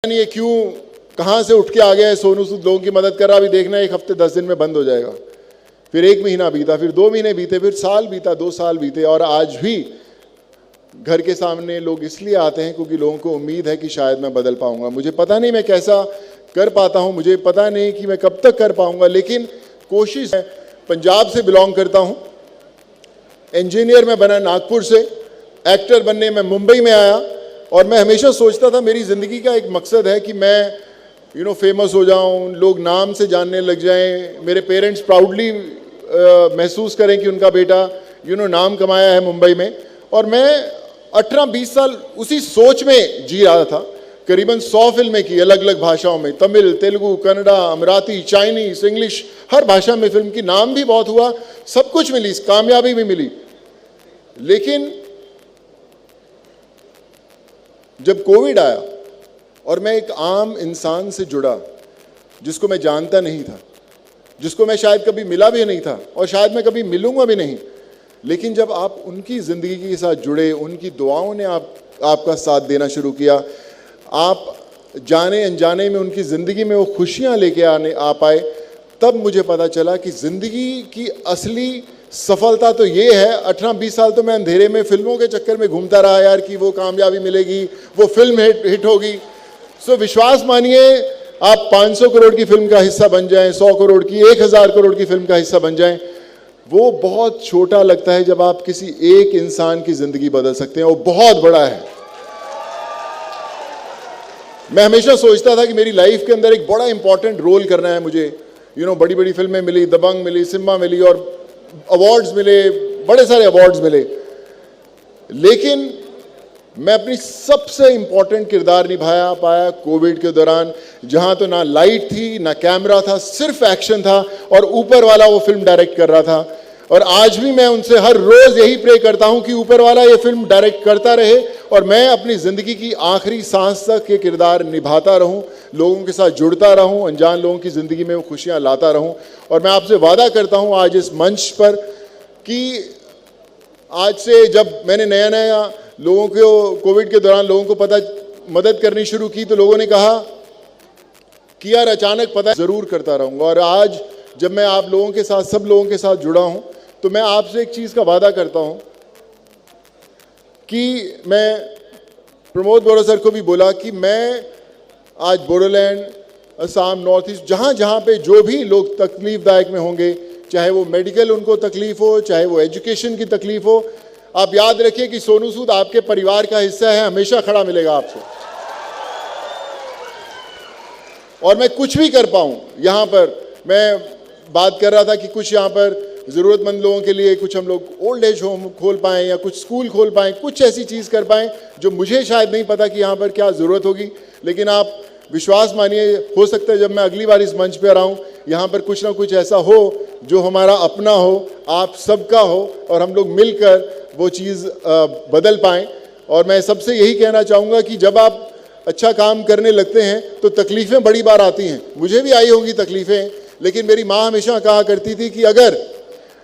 नहीं है क्यों कहां से उठ के आ गया है सोनू सूद लोगों की मदद कर रहा। अभी देखना 1 हफ्ते 10 दिन में बंद हो जाएगा। फिर 1 महीना बीता, फिर 2 महीने बीते, फिर साल बीता, 2 साल बीते, और आज भी घर के सामने लोग इसलिए आते हैं क्योंकि लोगों को उम्मीद है कि शायद मैं बदल पाऊंगा। मुझे पता नहीं मैं कैसा कर पाता हूं, मुझे पता नहीं कि मैं कब तक कर पाऊंगा, लेकिन कोशिश है। पंजाब से बिलोंग करता हूं, इंजीनियर मैं बना नागपुर से, एक्टर बनने मैं मुंबई में आया, और मैं हमेशा सोचता था मेरी ज़िंदगी का एक मकसद है कि मैं फेमस हो जाऊं, लोग नाम से जानने लग जाएं, मेरे पेरेंट्स प्राउडली महसूस करें कि उनका बेटा नाम कमाया है मुंबई में। और मैं 18-20 साल उसी सोच में जी रहा था। करीबन 100 फिल्में की अलग अलग भाषाओं में, तमिल, तेलुगु, कन्नड़ा, अमराती, चाइनीज, इंग्लिश, हर भाषा में फिल्म की, नाम भी बहुत हुआ, सब कुछ मिली, कामयाबी भी मिली। लेकिन जब कोविड आया और मैं एक आम इंसान से जुड़ा जिसको मैं जानता नहीं था, जिसको मैं शायद कभी मिला भी नहीं था और शायद मैं कभी मिलूंगा भी नहीं, लेकिन जब आप उनकी ज़िंदगी के साथ जुड़े, उनकी दुआओं ने आपका साथ देना शुरू किया, आप जाने अनजाने में उनकी ज़िंदगी में वो खुशियाँ लेके आ पाए, तब मुझे पता चला कि ज़िंदगी की असली सफलता तो ये है। 18-20 साल तो मैं अंधेरे में फिल्मों के चक्कर में घूमता रहा यार कि वो कामयाबी मिलेगी, वो फिल्म हिट होगी। सो विश्वास मानिए, आप 500 करोड़ की फिल्म का हिस्सा बन जाएं, 100 करोड़ की, 1000 करोड़ की फिल्म का हिस्सा बन जाएं, वो बहुत छोटा लगता है जब आप किसी एक इंसान की ज़िंदगी बदल सकते हैं। वो बहुत बड़ा है। मैं हमेशा सोचता था कि मेरी लाइफ के अंदर एक बड़ा इंपॉर्टेंट रोल करना है मुझे। बड़ी बड़ी फिल्में मिली, दबंग मिली, सिम्बा मिली, और अवार्ड्स मिले, बड़े सारे अवार्ड्स मिले, लेकिन मैं अपनी सबसे इंपॉर्टेंट किरदार निभाया पाया कोविड के दौरान, जहां तो ना लाइट थी, ना कैमरा था, सिर्फ एक्शन था, और ऊपर वाला वो फिल्म डायरेक्ट कर रहा था। और आज भी मैं उनसे हर रोज यही प्रे करता हूं कि ऊपर वाला ये फिल्म डायरेक्ट करता रहे और मैं अपनी ज़िंदगी की आखिरी सांस तक ये किरदार निभाता रहूं, लोगों के साथ जुड़ता रहूं, अनजान लोगों की ज़िंदगी में वो खुशियां लाता रहूं। और मैं आपसे वादा करता हूं आज इस मंच पर कि आज से, जब मैंने नया लोगों को कोविड के दौरान लोगों को मदद करनी शुरू की, तो लोगों ने कहा कि यार अचानक पता ज़रूर करता रहूँगा। और आज जब मैं आप लोगों के साथ, सब लोगों के साथ जुड़ा हूँ, तो मैं आपसे एक चीज़ का वादा करता हूँ कि मैं प्रमोद बोरो सर को भी बोला कि मैं आज बोडोलैंड, असम, नॉर्थ ईस्ट, जहाँ जहाँ पे जो भी लोग तकलीफदायक में होंगे, चाहे वो मेडिकल उनको तकलीफ हो, चाहे वो एजुकेशन की तकलीफ हो, आप याद रखिए कि सोनू सूद आपके परिवार का हिस्सा है, हमेशा खड़ा मिलेगा आपको। और मैं कुछ भी कर पाऊँ यहाँ पर, मैं बात कर रहा था कि कुछ यहाँ पर ज़रूरतमंद लोगों के लिए कुछ हम लोग ओल्ड एज होम खोल पाएँ या कुछ स्कूल खोल पाएँ, कुछ ऐसी चीज़ कर पाएँ जो मुझे शायद नहीं पता कि यहाँ पर क्या ज़रूरत होगी, लेकिन आप विश्वास मानिए, हो सकता है जब मैं अगली बार इस मंच पर आऊँ, यहाँ पर कुछ ना कुछ ऐसा हो जो हमारा अपना हो, आप सबका हो, और हम लोग मिलकर वो चीज़ बदल पाएँ। और मैं सबसे यही कहना चाहूँगा कि जब आप अच्छा काम करने लगते हैं तो तकलीफ़ें बड़ी बार आती हैं, मुझे भी आई होंगी तकलीफ़ें, लेकिन मेरी माँ हमेशा कहा करती थी कि अगर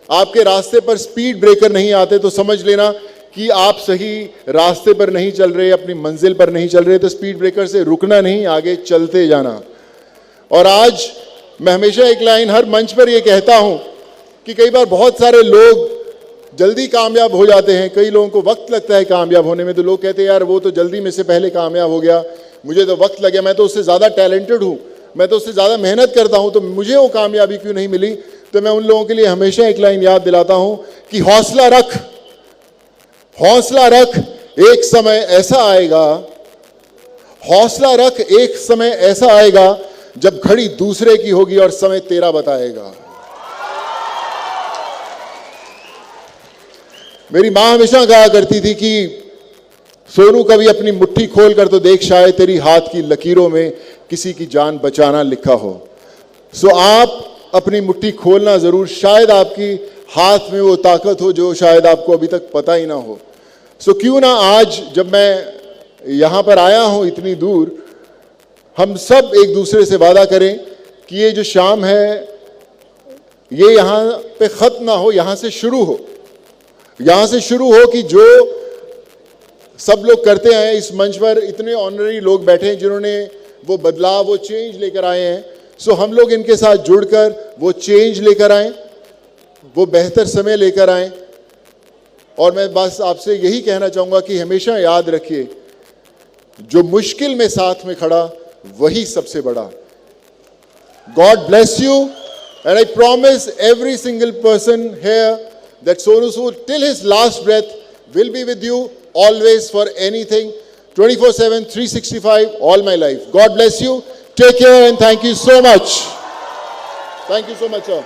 आपके रास्ते पर स्पीड ब्रेकर नहीं आते तो समझ लेना कि आप सही रास्ते पर नहीं चल रहे, अपनी मंजिल पर नहीं चल रहे। तो स्पीड ब्रेकर से रुकना नहीं, आगे चलते जाना। और आज मैं हमेशा एक लाइन हर मंच पर ये कहता हूँ कि कई बार बहुत सारे लोग जल्दी कामयाब हो जाते हैं, कई लोगों को वक्त लगता है कामयाब होने में, तो लोग कहते हैं यार वो तो जल्दी में से पहले कामयाब हो गया, मुझे तो वक्त लग गया, मैं तो उससे ज़्यादा टैलेंटेड हूँ, मैं तो उससे ज़्यादा मेहनत करता हूँ, तो मुझे वो कामयाबी क्यों नहीं मिली। तो मैं उन लोगों के लिए हमेशा एक लाइन याद दिलाता हूँ कि हौसला रख, हौसला रख, एक समय ऐसा आएगा, हौसला रख, एक समय ऐसा आएगा जब घड़ी दूसरे की होगी और समय तेरा बताएगा। मेरी माँ हमेशा कहा करती थी कि सोनू कभी अपनी मुट्ठी खोल कर तो देख, शायद तेरी हाथ की लकीरों में किसी की जान बचाना लिखा हो। सो आप अपनी मुट्ठी खोलना ज़रूर, शायद आपकी हाथ में वो ताकत हो जो शायद आपको अभी तक पता ही ना हो। सो क्यों ना आज जब मैं यहाँ पर आया हूँ इतनी दूर, हम सब एक दूसरे से वादा करें कि ये जो शाम है ये यहाँ पे ख़त्म ना हो, यहाँ से शुरू हो, यहाँ से शुरू हो कि जो सब लोग करते हैं। इस मंच पर इतने ऑनररी लोग बैठे हैं जिन्होंने वो बदलाव, वो चेंज लेकर आए हैं। सो हम लोग इनके साथ जुड़कर वो चेंज लेकर आए, वो बेहतर समय लेकर आए। और मैं बस आपसे यही कहना चाहूँगा कि हमेशा याद रखिए, जो मुश्किल में साथ में खड़ा वही सबसे बड़ा। God bless you, and I promise every single person here that Sonu Sood till his last breath will be with you always for anything, 24/7, 365, all my life. God bless you. Take care and thank you so much. Thank you so much, sir.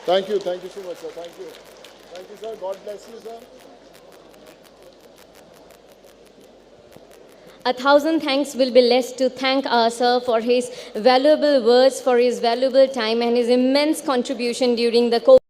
Thank you so much, sir. Thank you, sir. God bless you, sir. 1,000 thanks will be less to thank our sir for his valuable words, for his valuable time and his immense contribution during the COVID.